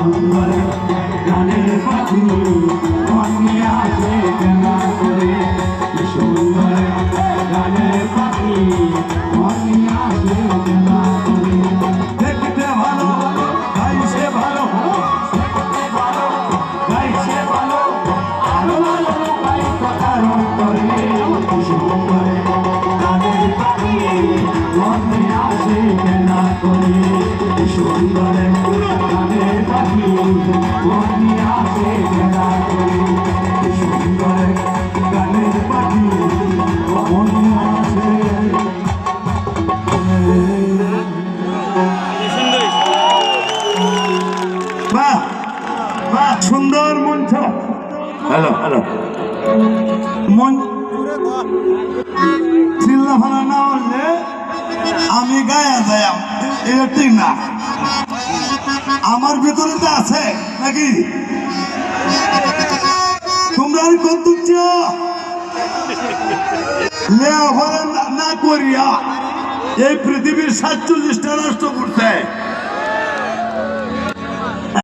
সুন্দর গানের পাখি মন নিয়ে আসে খেলা করে কি সুন্দর গানের পাখি মন নিয়ে আসে খেলা করে দেখতে ভালো গাইছে ভালো দেখতে ভালো গাইছে ভালো আরো ভালো গাই কথার অন্তরে কি সুন্দর গানের পাখি মন নিয়ে আসে খেলা করে কি সুন্দর গানের পাখি মন নিয়ে আসে খেলা করে কি সুন্দর গানের পাখি মন নিয়ে আসে বাহ বাহ সুন্দর মঞ্চ হ্যালো হ্যালো মন চিল্লা ফালা না হলে আমি গায়া যাই এটা ঠিক না আমার ভিতরে তো আছে নাকি তোমরা আর কত লেখাপড়া না করিয়া এই পৃথিবীর 47টা রাষ্ট্র করছে